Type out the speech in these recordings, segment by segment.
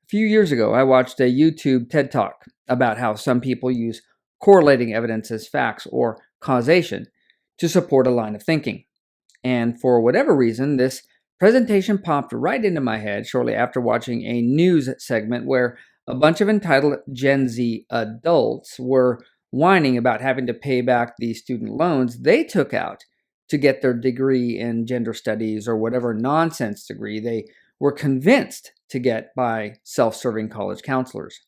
few years ago, I watched a YouTube TED Talk about how some people use correlating evidence as facts or causation to support a line of thinking. And for whatever reason, this presentation popped right into my head shortly after watching a news segment where a bunch of entitled Gen Z adults were whining about having to pay back the student loans they took out to get their degree in gender studies or whatever nonsense degree they were convinced to get by self-serving college counselors.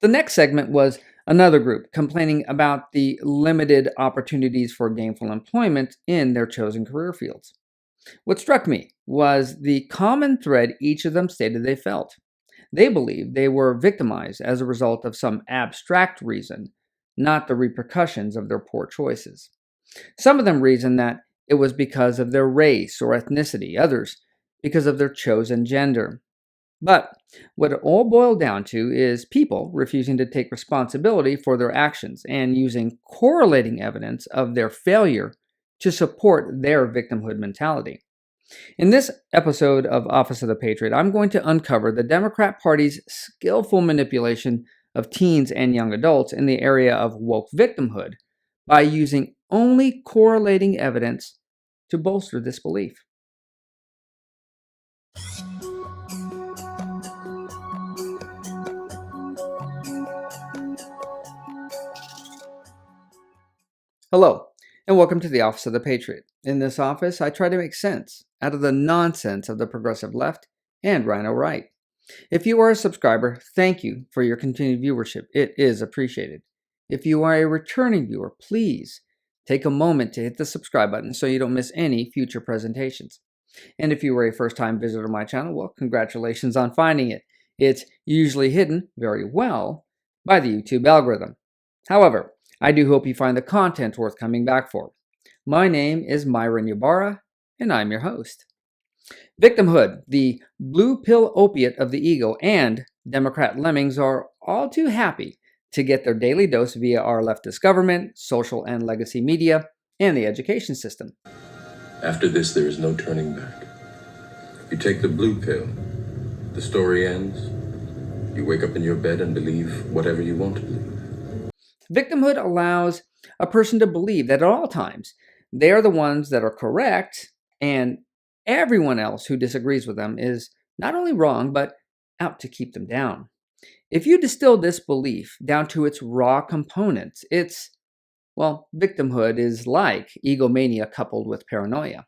The next segment was another group complaining about the limited opportunities for gainful employment in their chosen career fields. What struck me was the common thread each of them stated they felt. They believed they were victimized as a result of some abstract reason, not the repercussions of their poor choices. Some of them reasoned that it was because of their race or ethnicity, others because of their chosen gender. But what it all boiled down to is people refusing to take responsibility for their actions and using correlating evidence of their failure to support their victimhood mentality. In this episode of Office of the Patriot, I'm going to uncover the Democrat Party's skillful manipulation of teens and young adults in the area of woke victimhood by using only correlating evidence to bolster this belief. Hello, and welcome to the Office of the Patriot. In this office, I try to make sense out of the nonsense of the progressive left and rhino right. If you are a subscriber, thank you for your continued viewership. It is appreciated. If you are a returning viewer, please take a moment to hit the subscribe button so you don't miss any future presentations. And if you were a first-time visitor to my channel, well, congratulations on finding it. It's usually hidden very well by the YouTube algorithm. However, I do hope you find the content worth coming back for. My name is Myron Ybarra, and I'm your host. Victimhood, the blue pill opiate of the ego, and Democrat lemmings are all too happy to get their daily dose via our leftist government, social and legacy media, and the education system. After this, there is no turning back. You take the blue pill, the story ends. You wake up in your bed and believe whatever you want to believe. Victimhood allows a person to believe that at all times they are the ones that are correct and everyone else who disagrees with them is not only wrong, but out to keep them down. If you distill this belief down to its raw components, victimhood is like egomania coupled with paranoia.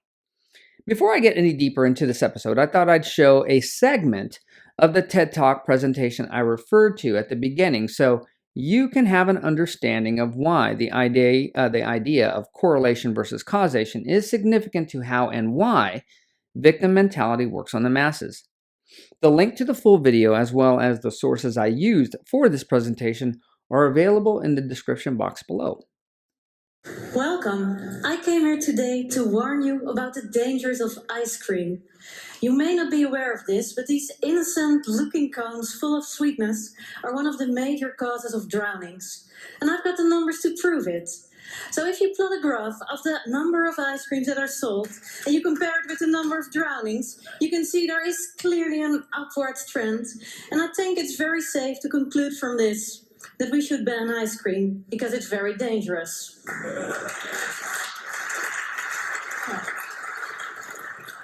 Before I get any deeper into this episode, I thought I'd show a segment of the TED Talk presentation I referred to at the beginning so you can have an understanding of why the idea of correlation versus causation is significant to how and why victim mentality works on the masses. The link to the full video, as well as the sources I used for this presentation, are available in the description box below. Welcome. I came here today to warn you about the dangers of ice cream. You may not be aware of this, but these innocent-looking cones full of sweetness are one of the major causes of drownings. And I've got the numbers to prove it. So if you plot a graph of the number of ice creams that are sold, and you compare it with the number of drownings, you can see there is clearly an upward trend. And I think it's very safe to conclude from this that we should ban ice cream because it's very dangerous.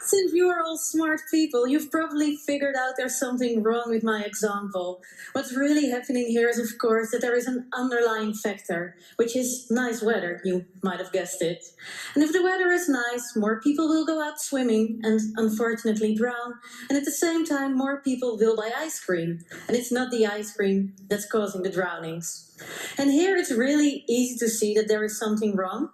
Since you are all smart people, you've probably figured out there's something wrong with my example. What's really happening here is, of course, that there is an underlying factor, which is nice weather, you might have guessed it. And if the weather is nice, more people will go out swimming and unfortunately drown, and at the same time, more people will buy ice cream. And it's not the ice cream that's causing the drownings. And here it's really easy to see that there is something wrong,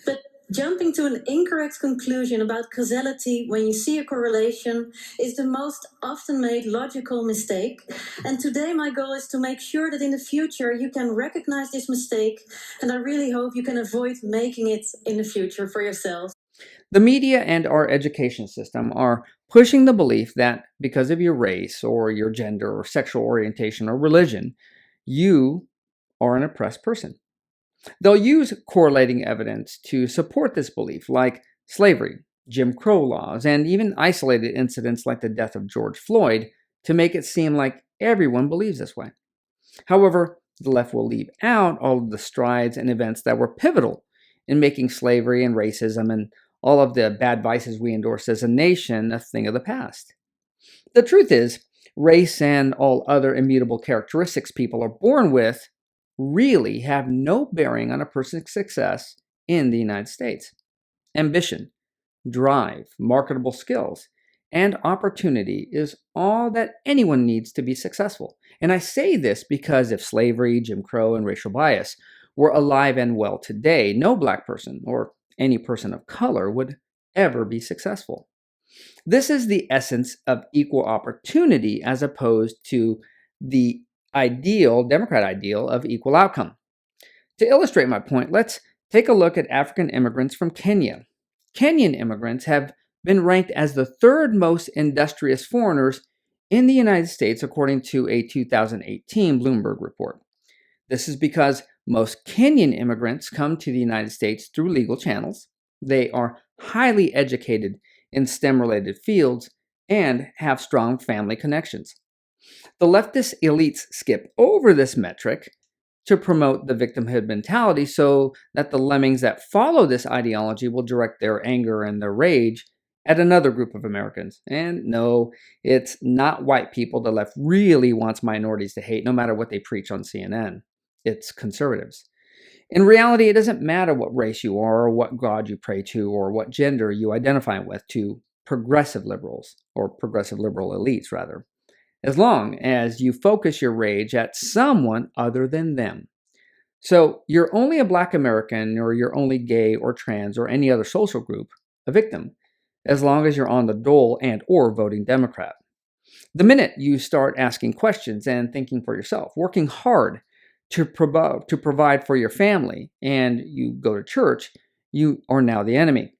but jumping to an incorrect conclusion about causality when you see a correlation is the most often made logical mistake. And today my goal is to make sure that in the future you can recognize this mistake, and I really hope you can avoid making it in the future for yourself. The media and our education system are pushing the belief that because of your race or your gender or sexual orientation or religion, you are an oppressed person. They'll use correlating evidence to support this belief, like slavery, Jim Crow laws, and even isolated incidents like the death of George Floyd, to make it seem like everyone believes this way. However, the left will leave out all of the strides and events that were pivotal in making slavery and racism and all of the bad vices we endorse as a nation a thing of the past. The truth is, race and all other immutable characteristics people are born with really have no bearing on a person's success in the United States. Ambition, drive, marketable skills, and opportunity is all that anyone needs to be successful. And I say this because if slavery, Jim Crow, and racial bias were alive and well today, no black person or any person of color would ever be successful. This is the essence of equal opportunity as opposed to the Democrat ideal of equal outcome. To illustrate my point, let's take a look at African immigrants from Kenya. Kenyan immigrants have been ranked as the third most industrious foreigners in the United States, according to a 2018 Bloomberg report. This is because most Kenyan immigrants come to the United States through legal channels. They are highly educated in STEM-related fields and have strong family connections. The leftist elites skip over this metric to promote the victimhood mentality so that the lemmings that follow this ideology will direct their anger and their rage at another group of Americans. And no, it's not white people the left really wants minorities to hate, no matter what they preach on CNN. It's conservatives. In reality, it doesn't matter what race you are or what God you pray to or what gender you identify with to progressive liberals, or progressive liberal elites rather, as long as you focus your rage at someone other than them. So you're only a black American, or you're only gay or trans or any other social group, a victim, as long as you're on the dole and or voting Democrat. The minute you start asking questions and thinking for yourself, working hard to provide for your family, and you go to church, you are now the enemy.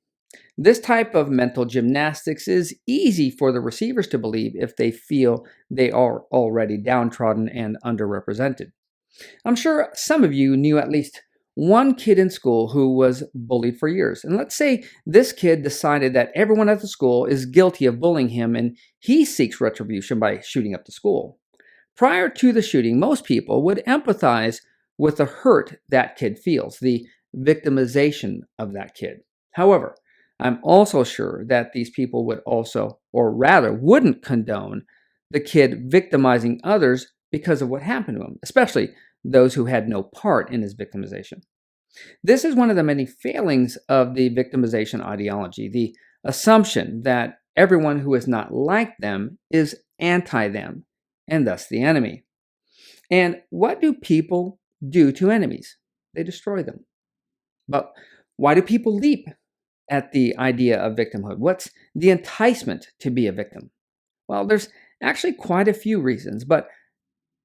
This type of mental gymnastics is easy for the receivers to believe if they feel they are already downtrodden and underrepresented. I'm sure some of you knew at least one kid in school who was bullied for years. And let's say this kid decided that everyone at the school is guilty of bullying him and he seeks retribution by shooting up the school. Prior to the shooting, most people would empathize with the hurt that kid feels, the victimization of that kid. However, I'm also sure that these people would also, or rather wouldn't condone the kid victimizing others because of what happened to him, especially those who had no part in his victimization. This is one of the many failings of the victimization ideology, the assumption that everyone who is not like them is anti-them, and thus the enemy. And what do people do to enemies? They destroy them. But why do people leap at the idea of victimhood? What's the enticement to be a victim? Well, there's actually quite a few reasons, but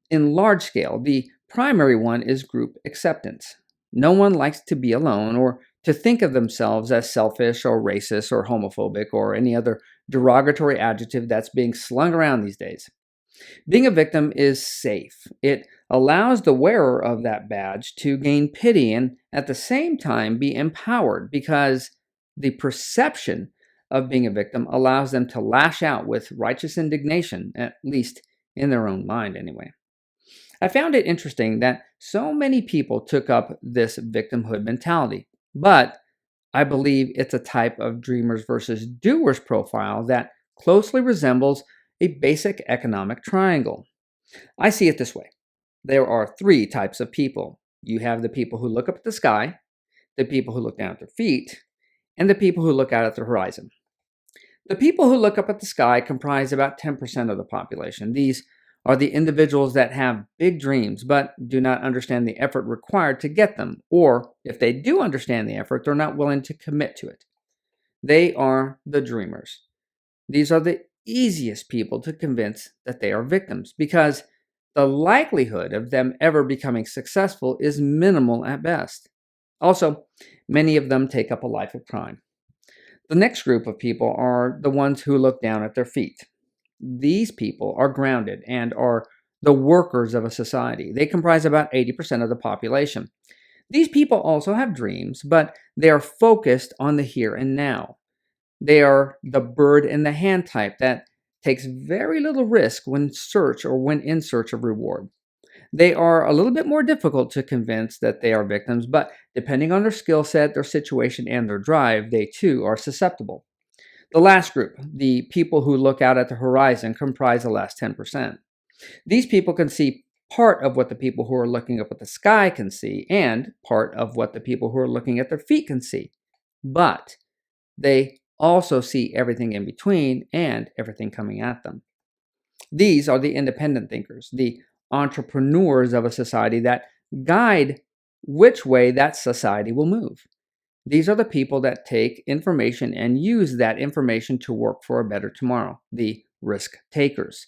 in large scale, the primary one is group acceptance. No one likes to be alone or to think of themselves as selfish or racist or homophobic or any other derogatory adjective that's being slung around these days. Being a victim is safe. It allows the wearer of that badge to gain pity and at the same time be empowered, because the perception of being a victim allows them to lash out with righteous indignation, at least in their own mind anyway. I found it interesting that so many people took up this victimhood mentality, but I believe it's a type of dreamers versus doers profile that closely resembles a basic economic triangle. I see it this way. There are three types of people. You have the people who look up at the sky, the people who look down at their feet, and the people who look out at the horizon. The people who look up at the sky comprise about 10% of the population. These are the individuals that have big dreams but do not understand the effort required to get them, or if they do understand the effort, they're not willing to commit to it. They are the dreamers. These are the easiest people to convince that they are victims because the likelihood of them ever becoming successful is minimal at best. Also, many of them take up a life of crime. The next group of people are the ones who look down at their feet. These people are grounded and are the workers of a society. They comprise about 80% of the population. These people also have dreams, but they are focused on the here and now. They are the bird in the hand type that takes very little risk when in search of reward. They are a little bit more difficult to convince that they are victims, but depending on their skill set, their situation, and their drive, they too are susceptible. The last group, the people who look out at the horizon, comprise the last 10%. These people can see part of what the people who are looking up at the sky can see, and part of what the people who are looking at their feet can see. But they also see everything in between and everything coming at them. These are the independent thinkers, the entrepreneurs of a society that guide which way that society will move. These are the people that take information and use that information to work for a better tomorrow, the risk takers.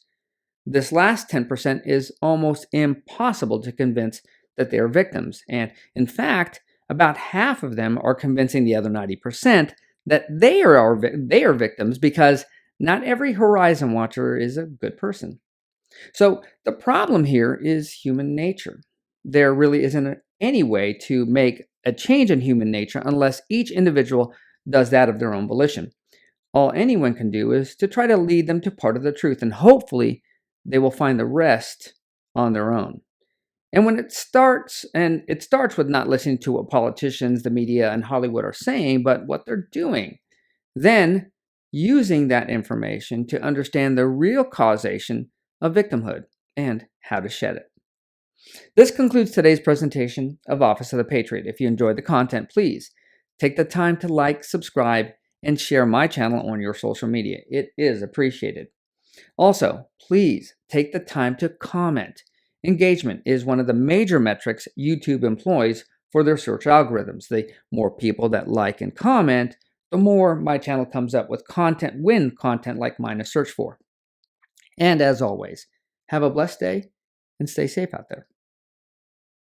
This last 10% is almost impossible to convince that they are victims, and in fact, about half of them are convincing the other 90% that they are victims, because not every horizon watcher is a good person. So the problem here is human nature. There really isn't any way to make a change in human nature unless each individual does that of their own volition. All anyone can do is to try to lead them to part of the truth, and hopefully they will find the rest on their own. And when it starts with not listening to what politicians, the media, and Hollywood are saying, but what they're doing. Then using that information to understand the real causation of victimhood and how to shed it. This concludes today's presentation of Office of the Patriot. If you enjoyed the content, please take the time to like, subscribe, and share my channel on your social media. It is appreciated. Also, please take the time to comment. Engagement is one of the major metrics YouTube employs for their search algorithms. The more people that like and comment, the more my channel comes up with content when content like mine is searched for. And as always, have a blessed day and stay safe out there.